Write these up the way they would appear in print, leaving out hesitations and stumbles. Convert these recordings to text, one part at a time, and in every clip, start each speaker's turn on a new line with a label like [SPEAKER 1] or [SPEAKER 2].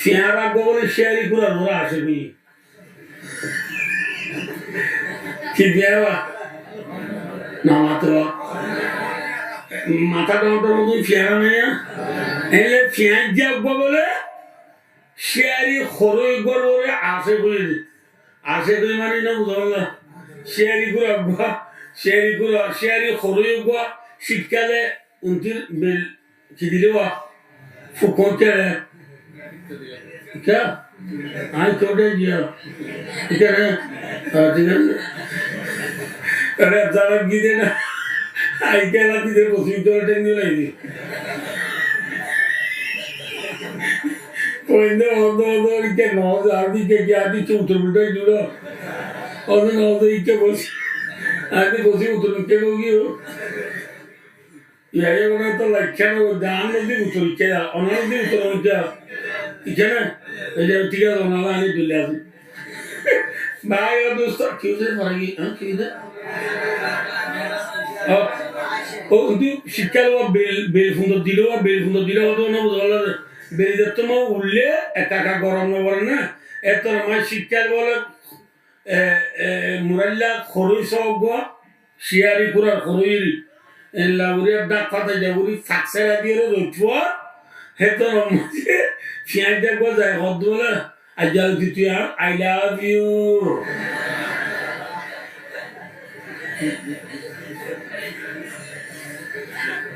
[SPEAKER 1] ফিয়ারা গোবরে শেয়ারি করে ওরা আসে বই কি দেওয়া না মাত্র মাথা টামাটার মতন ফিয়ারা নেই এলে ফিয়াজ যাবো বলে শেয়ারি খরই গড়ে আসে বই আসে তুই মানি না বুঝল শেয়ারি করে আগুয়া শেয়ারি খরই আগুয়া শীতকালে উনতির বেল কি দিলে ফুকন কেড়ে क्या आज छोटे जिया क्या है ठीक है अरे अचानक की देना आई क्या ना किधर पहुंची तो टेंशन नहीं थी कोई ना और क्या नौ आदि क्या आदि चौथर बिल्डर जुड़ा और नौ तो क्या बोल आदि बोसी उतर के होगी हो ये वाला तो लक्ष्य ना दान नहीं उतर क्या अनार नहीं उतर क्या इतना ये ठीक है ना वाला नहीं दिला भाई और दोस्तों क्यों से फरागी हाँ क्यों से ओ उन्हें शिक्षक वो बेल फुंदो दिलो तो ना बोला बेल जब तुम उल्ले एकाका गरम ना वरना तो हमारे शिक्षक वाला मुरल्ला खरोई सोगो शियारी पूरा खरोई लाउरी अब डाक खाते जाऊरी फैक्सर आदि रो रोचवा है तो हमारे फियाज देखो जाए खुद बोला अजल दित्या I love you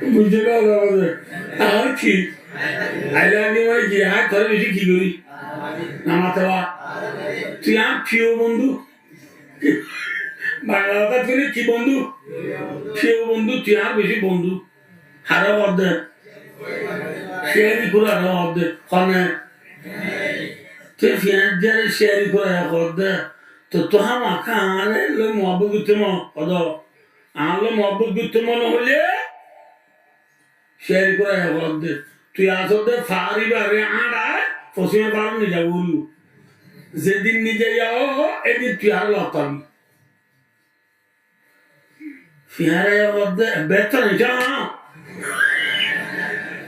[SPEAKER 1] मुझे क्या लगा मुझे हाँ की I love you मैं जी हाँ थोड़ा इसी की गोरी नामातवा तू यहाँ क्यों बंदू बांग्लादेश के लिए की बंदू क्यों बंदू तू यहाँ बेची बंदू हरा वाद शेरी पूरा हरा वाद खाने तो फिर जरा शेरी पूरा है वाद तो हम आने लो मोहब्बत गुत्तमो अदो आन लो मोहब्बत गुत्तमो न होले शेरी पूरा है वाद तू यहाँ सोते फारी बारे आना फसियों बार नहीं जाऊँगी जेदिन निजे जाओ एदिन तू यहाँ लाता भी फिर ये वाद बेहतर है क्या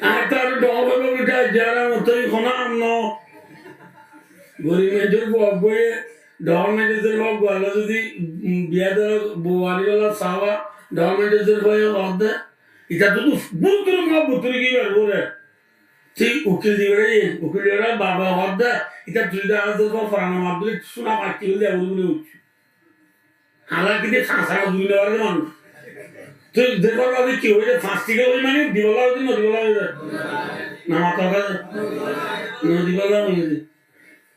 [SPEAKER 1] आता तो डॉग को बिठा जारा मतलब ही खाना अन्नो गोरी में जो वो ये डॉग में जैसे लोग वाला जो दी बिया तो बुआरी वाला सावा डॉग में जैसे वो ये वाद इतना तो बुतुर की बात हो रहा है ठीक उकिल दिवरे बाबा वाद इतना तुझे आज तो फराना माबले सुना पार्टी हो जाए वो भी उच्च हालांकि ये सांसा दुनिया वाले मान तो देखो अभी क्यों ये फास्टी के वही माने दिवाला होती ना ना माता का ना दिवाला होती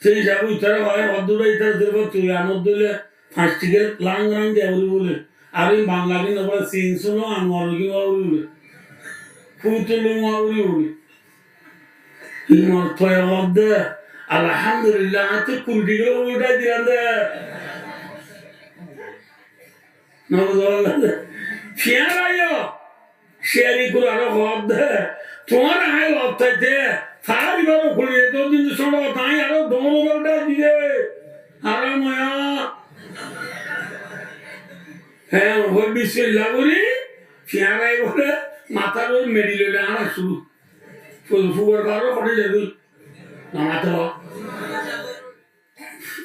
[SPEAKER 1] तो ये जब इतना वाले वादुरा इतना देखो तो यार नोटुले फास्टी के लांग दे वो बोले अरे बांग्लादेश ना बोले सीन सुनो अनवर की वो बोले फूटलो वो बोले इमर तो ये वाद अल्हम्दुलिल्लाह तो कुर्ती के वो उड़ा दिया ना बोला फियारा यो शेरी कुरारो वाद तुम्हारा है वाद थे सारी बारों खुले दो दिन सोना बताएं यारो दोनों बड़ा दिए हराम या है वो बिस्मिल्लाह बोली फियारा ये बोले माता रोज मेडिले ले आना शुरू फुगर बारों पढ़े जाएगी ना माता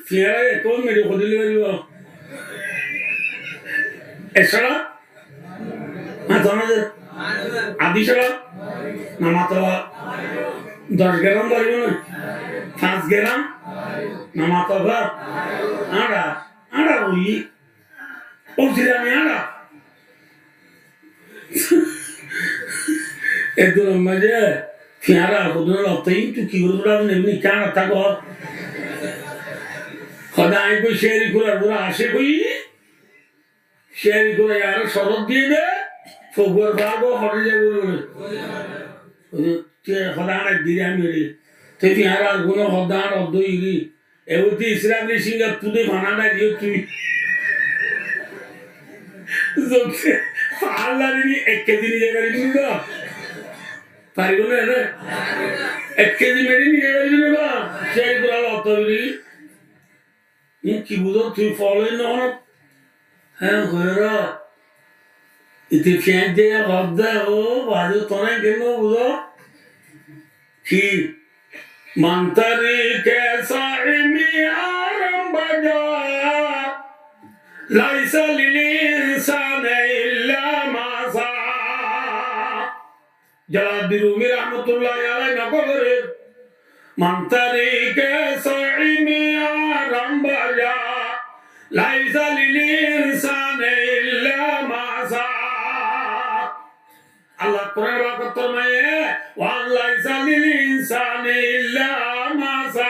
[SPEAKER 1] फियारा ये कौन मेरे खुद ले रही हो ऐसा ना तो ना आदि चला ना माता 10 ग्राम बारी हो ना 5 ग्राम ना माता बार आड़ा हुई और जिला में आड़ा एक दो मजे फियारा खुद ना लगता ही तू की गुरुद्वारा में नहीं क्या रखता को खुदाई को शेरी गुरुद्वारा आशे कोई शेरी गुरुद्वारा यार शरद दिए दे फुगर बागो हटे जाए बोले ते खुदाना दिया मेरे ते फियारा गुनो खुदाना अब्दो इली एवती इस्लामी सिंगा तुझे बनाना दियो तू जोके फाला नहीं एक के दिन जगह नहीं ना पारिगो ना ना एक के दिन मेरी नहीं जगह नहीं ना शेरी गुरुद्वारा अब्दो इली ये की बुझो तू फॉलो ना है होरा इतने फियांजे या वादा हो वाजो तो नहीं किन्नो बुझो कि मंतरी के साइमी आरम बजा लाइसा लिलिंसान इल्ला मासा जलालुद्दीन रूमी रहमतुल्लाह अलैहि नकबरे मंतरी के साइमी आरम बजा लाइसा लिलिंसान इल्ला मासा अल्लाह कुरान वक़्त में वान लाइसा लिलिंसान इल्ला मासा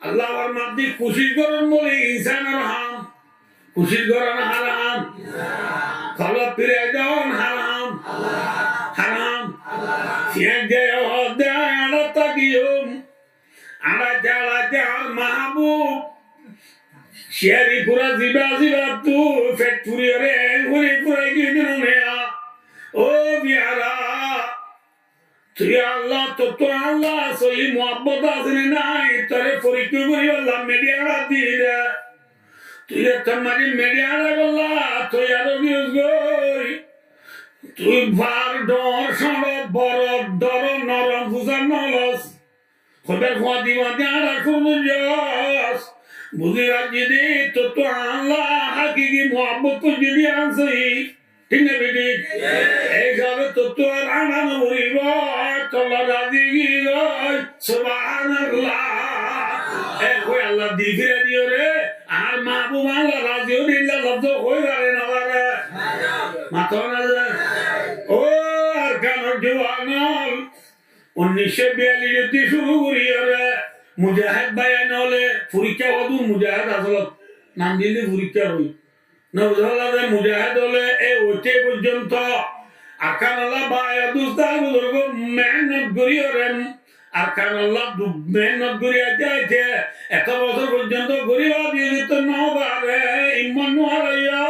[SPEAKER 1] अल्लाह और मर्दी खुशी करन बोले इंसान हाम खुशी करन हराम खलो फिरे जाओन हराम हराम सियाजे होदे आड़ा तकियोम आड़ा जाला जाल महबूब शेरी पूरा जिबा जिबा तू फैक्ट्री रे पूरी पूरा गिनने आ ओ प्यारा তুই আল্লাহ তো আল্লাহ সহি মোহাব্বত আছে নাই তোরে পরীক্ষা করি আল্লাহ মিডিয়া দিয়ে তুই তোমারি মিডিয়া লাগলা তুই আরো গিয়ে গই তুই ভার ডর সব বড় ডর নরম বুঝার নলস খোদার খোয়া দিবা দেয়ারা শুনু যাস বুঝি রাজি দে তো আল্লাহ হাকিকি মোহাব্বত যদি আনছই ঠিক না বেটি এই যাবে তো আর আনানো হইব তোলা রাজি গই সুবহানাল্লাহ এ কই আল্লাহ দিফিরে দিও রে আর মাহবুব আল্লাহ রাজিও দিল্লা লব্ধ হই পারে না বারে মাথা না ও আর কেন জওয়ানল 1942 তে শুরু করি রে মুজাহিদ ভাই নলে পরীক্ষা হদু মুজাহিদ আসল নাম দিলে পরীক্ষা হই নওজলাদে মুজাহিদ হলে এই ওতে পর্যন্ত আকানাল্লাহ বায়াদুস্তার বুজুর্গ মেহনত করিয়রেন আকানাল্লাহ মেহনত করিয়া যাইতে এত বছর পর্যন্ত গরিবা দিয়ে যেত নবারে ইমান নোয়ারাইয়া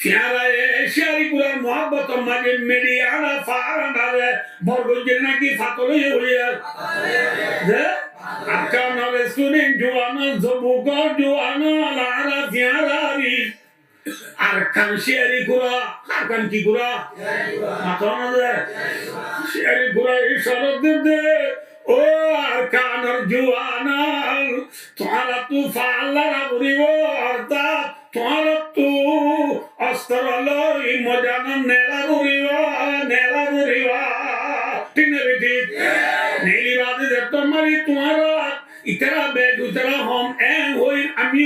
[SPEAKER 1] ফিয়ারায়ে শিয়ারিপুরার মোহাব্বত মাঝে মিডিয়ারা ফারানারে বরগঞ্জে নাকি ফাতলই হইয়া যে আকানাল স্টুডেন্ট জওয়ানা জবুকর জওয়ানা লারা ফিয়ারারি আরকান শিয়ারি কুরা আরকান কি কুরা মাথানা দে শিয়ারি কুরা ইশারত দে ও আরকান জওয়ানা তোরা তু ফাল্লারা বুরিব অর্থাৎ তোরা তু অস্ত্রলই মজানা নেলা বুরিব ঠিক না বেটি নীলি বাদে তোমারি তোমারা ইতরা বেগ উতরা হম এ হই আমি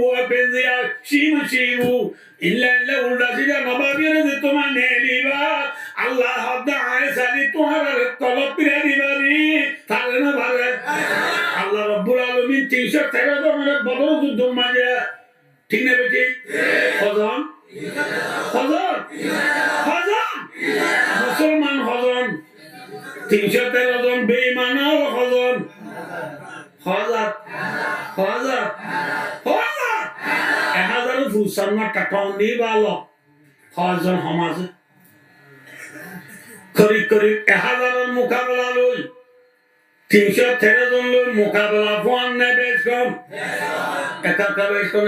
[SPEAKER 1] ও বেজিয়া শিমু ইল্লা ইল্লা উল্টা সিধা নবাবিরে যে তোমার নেলিবা আল্লাহ হদা আয়সালি তোমার তলব পিরা দিবারি তাহলে না ভাবে আল্লাহ রাব্বুল আলামিন 313 মানে বদর যুদ্ধ মাঝে ঠিক না বেটি হজন মুসলমান হজন 313 জন বেঈমান হজন হাজার 1000 ফুসান্না টাকাও নি ভালো হজন সমাজে করি 1000 মোকাবেলা লই 313 জন লই মোকাবেলা ফোন নেবে কম এটা বেশ কম